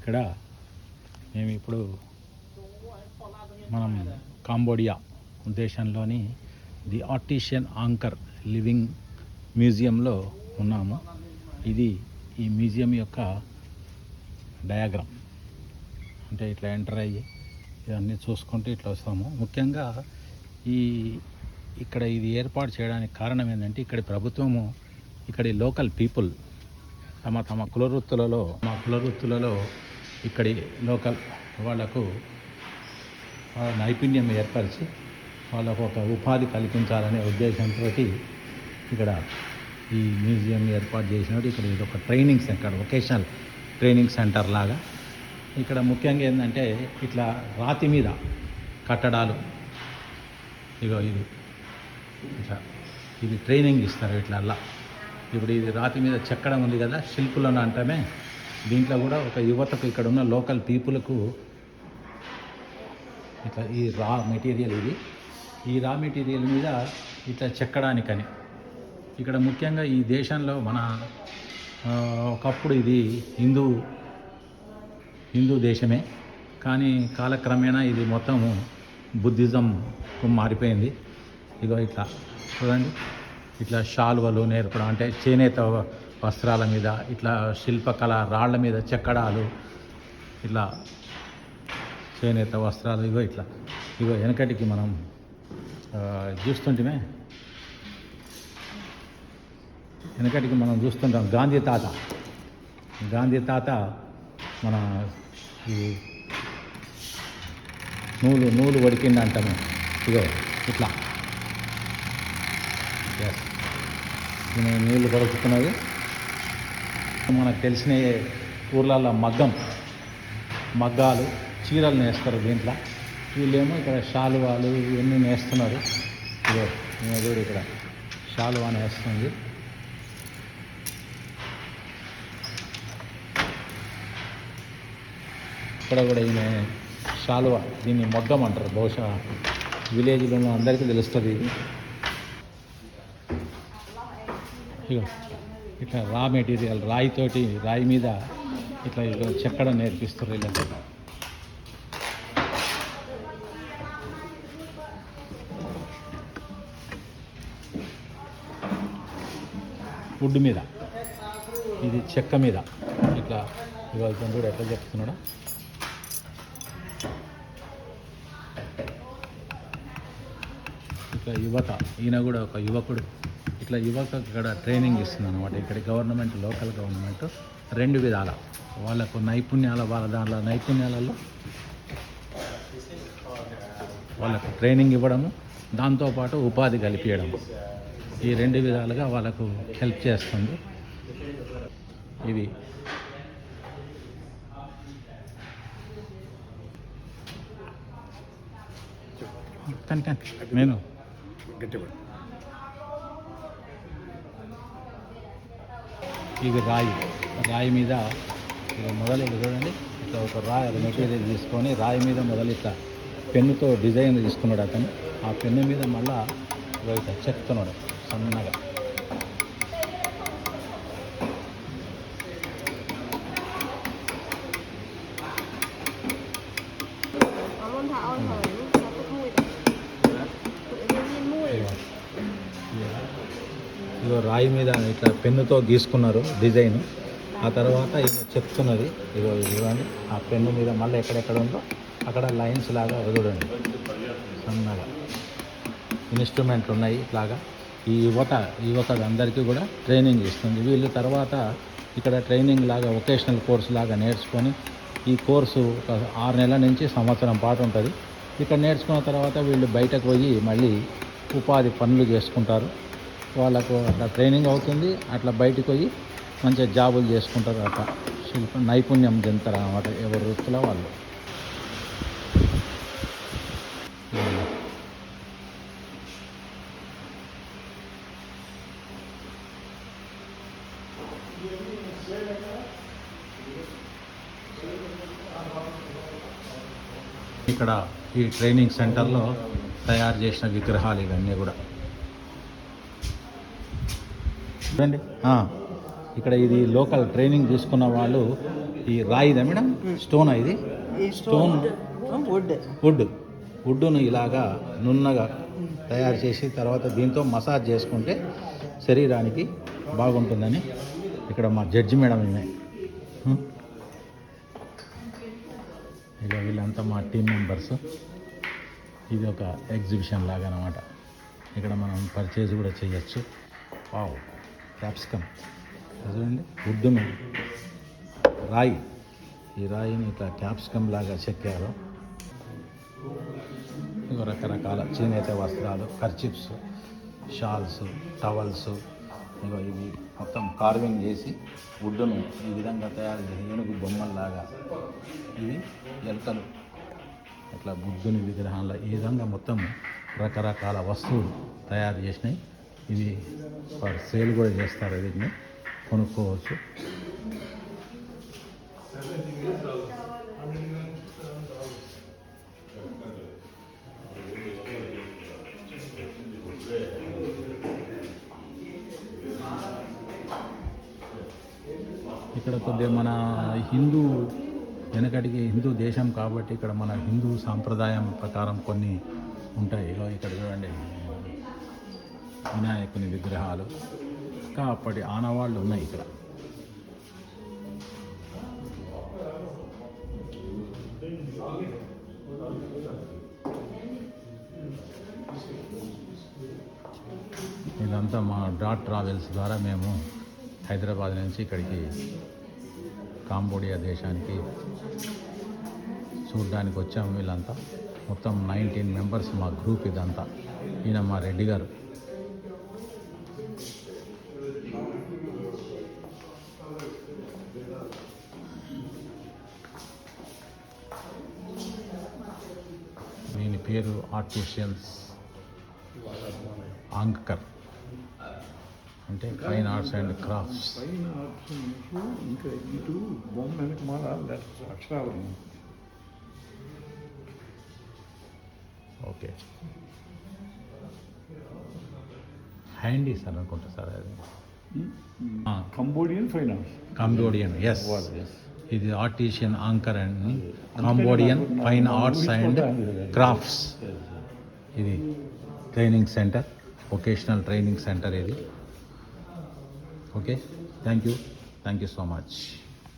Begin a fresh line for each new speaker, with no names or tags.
ఇక్కడ మేము ఇప్పుడు మనం కాంబోడియా దేశంలోని ది ఆర్టిషియన్ ఆంకర్ లివింగ్ మ్యూజియంలో ఉన్నాము. ఇది ఈ మ్యూజియం యొక్క డయాగ్రామ్. అంటే ఇట్లా ఎంటర్ అయ్యి ఇవన్నీ చూసుకుంటూ ఇట్లా వస్తాము. ముఖ్యంగా ఇక్కడ ఇది ఏర్పాటు చేయడానికి కారణం ఏంటంటే ఇక్కడి ప్రభుత్వము ఇక్కడి లోకల్ పీపుల్ తమ కులవృత్తులలో ఇక్కడి లోకల్ వాళ్లకు నైపుణ్యం ఏర్పరిచి వాళ్ళకు ఒక ఉపాధి కల్పించాలనే ఉద్దేశంతో ఇక్కడ ఈ మ్యూజియం ఏర్పాటు చేసినట్టు. ఇక్కడ ఇది ఒక training centre, vocational training centre లాగా. ఇక్కడ ముఖ్యంగా ఏంటంటే ఇట్లా రాతి మీద కట్టడాలు, ఇగో ఇది ట్రైనింగ్ ఇస్తారు ఇట్లా. ఇప్పుడు ఇది రాతి మీద చెక్కడం ఉంది కదా, శిల్పులను అంటామే. దీంట్లో కూడా ఒక యువతకు ఇక్కడ ఉన్న లోకల్ పీపుల్కు ఇట్లా ఈ రా మెటీరియల్ ఈ రా మెటీరియల్ మీద ఇట్లా చెక్కడానికని ఇక్కడ ముఖ్యంగా ఈ దేశంలో మన ఒకప్పుడు ఇది హిందూ దేశమే, కానీ కాలక్రమేణా ఇది మొత్తము బుద్ధిజంకు మారిపోయింది. ఇగో ఇట్లా చూడండి, ఇట్లా శాలువలు నేర్పడం, అంటే చేనేత వస్త్రాల మీద ఇట్లా శిల్పకళ రాళ్ల మీద చెక్కడాలు, ఇట్లా చేనేత వస్త్రాలు. ఇగో వెనకటికి మనం చూస్తుంటాం గాంధీ తాత మన ఈ నూలు వడికింది అంటాము. ఇగో ఇట్లా నీళ్ళు కొడుకుతున్నది. మనకు తెలిసిన ఊర్లలో మగ్గాలు చీరలు నేస్తారు దీంట్లో. వీళ్ళేమో ఇక్కడ శాలువాలు ఇవన్నీ నేస్తున్నారు. ఇదో కూడా ఇక్కడ శాలువా నేస్తుంది. ఇక్కడ కూడా ఈమె శాలువా, దీన్ని మొగ్గం అంటారు. బహుశా విలేజ్లో అందరికీ తెలుస్తుంది ఇది. ఇగో ఇట్లా రా మెటీరియల్ రాయి మీద ఇట్లా చెక్కడం నేర్పిస్తారు వీళ్ళకి. వుడ్ మీద, ఇది చెక్క మీద ఇట్లా ఇవాళ కూడా ఎట్లా చెప్తున్నాడా. ఇట్లా ఈయన కూడా ఒక యువకుడు. ఇట్లా యువకు ఇక్కడ ట్రైనింగ్ ఇస్తుంది అన్నమాట. ఇక్కడ గవర్నమెంట్, లోకల్ గవర్నమెంట్ రెండు విధాల వాళ్ళకు నైపుణ్యాల, నైపుణ్యాలలో వాళ్ళకు ట్రైనింగ్ ఇవ్వడము, దాంతోపాటు ఉపాధి కల్పించడము, ఈ రెండు విధాలుగా వాళ్ళకు హెల్ప్ చేస్తుంది. ఇది నేను ఇది రాయి మీద మొదలు చూడండి. ఇట్లా ఒక రాయి మెటీరియల్ తీసుకొని రాయి మీద మొదలు ఇట్లా పెన్నుతో డిజైన్ తీసుకున్నాడు అతను. ఆ పెన్ను మీద మళ్ళా ఇట్లా చెప్తున్నాడు సన్నగా. ఇగో రాయి మీద ఇట్లా పెన్నుతో గీసుకున్నారు డిజైన్. ఆ తర్వాత ఇక చెప్తున్నది. ఇవ్వండి, ఆ పెన్ను మీద మళ్ళీ ఎక్కడెక్కడ ఉందో అక్కడ లైన్స్ లాగా చూడండి సన్నగా. ఇన్స్ట్రుమెంట్లు ఉన్నాయి ఇట్లాగా. ఈ యువత అందరికీ కూడా ట్రైనింగ్ ఇస్తుంది. వీళ్ళు తర్వాత ఇక్కడ ట్రైనింగ్ లాగా వొకేషనల్ కోర్సు లాగా నేర్చుకొని, ఈ కోర్సు ఒక 6 నెలల నుంచి సంవత్సరం పాటు ఉంటుంది. ఇక్కడ నేర్చుకున్న తర్వాత వీళ్ళు బయటకు పోయి మళ్ళీ ఉపాధి పనులు చేసుకుంటారు. వాళ్ళకు అట్లా ట్రైనింగ్ అవుతుంది. అట్లా బయటకు పోయి మంచిగా జాబులు చేసుకుంటారు. అట్లా నైపుణ్యం చెందుతారు అన్నమాట ఎవరి వృత్తిలో వాళ్ళు. ఇక్కడ ఈ ట్రైనింగ్ సెంటర్లో తయారు చేసిన విగ్రహాలు ఇవన్నీ కూడా చూడండి. ఇక్కడ ఇది లోకల్ ట్రైనింగ్ తీసుకున్న వాళ్ళు ఈ రాయిదా మేడం స్టోన్ ఇది స్టోన్ వుడ్డును ఇలాగా నున్నగా తయారు చేసి తర్వాత దీంతో మసాజ్ చేసుకుంటే శరీరానికి బాగుంటుందని ఇక్కడ మా జడ్జి మేడం ఈమె. ఇక వీళ్ళంతా మా టీం మెంబర్స్. ఇది ఒక ఎగ్జిబిషన్ లాగా అన్నమాట. ఇక్కడ మనం పర్చేజ్ కూడా చేయొచ్చు. వావ్, క్యాప్సికమ్ చూడండి, వుడ్డును రాయి, ఈ రాయిని ఇట్లా క్యాప్సికమ్ లాగా చెక్కారు. ఇక రకరకాల చేనేత వస్త్రాలు, కర్చిప్స్, షాల్స్, టవల్స్, ఇగో ఇవి మొత్తం కార్వింగ్ చేసి వుడ్డును ఈ విధంగా తయారు చేసి ఏనుగు బొమ్మల్లాగా, ఇవి ఎలుకలు అట్లా బుద్ధుని విగ్రహాల ఈ విధంగా మొత్తం రకరకాల వస్తువులు తయారు చేసినాయి. ఇవి వారు సేల్ కూడా చేస్తారు, వీటిని కొనుక్కోవచ్చు. ఇక్కడ కొద్దిగా మన హిందూ వెనకటికి హిందూ దేశం కాబట్టి ఇక్కడ మన హిందూ సాంప్రదాయం ప్రకారం కొన్ని ఉంటాయి. ఇక్కడ చూడండి, వినాయకుని విగ్రహాలు ఇంకా అప్పటి ఆనవాళ్ళు ఉన్నాయి ఇక్కడ. ఇదంతా మా డాట్ ట్రావెల్స్ ద్వారా మేము హైదరాబాద్ నుంచి ఇక్కడికి కాంబోడియా దేశానికి చూడడానికి వచ్చాము. వీళ్ళంతా మొత్తం 19 మెంబర్స్ మా గ్రూప్. ఇదంతా ఈయన మా రెడ్డి గారు. దీని పేరు ఆర్టిషియన్స్ ఆంకర్, అంటే ఫైన్ ఆర్ట్స్ అండ్ క్రాఫ్ట్స్.
ఇంకా ఇటు బొమ్మ వెనక మాల అక్షరాలు.
ఓకే, హ్యాండీ సార్ అనుకుంటా సార్ అది.
Cambodian fine arts.
Cambodian, yes. ఇది artisan Angkor and Cambodian fine arts and crafts. ఇది training centre, vocational training centre ఇది. Okay, thank you so much.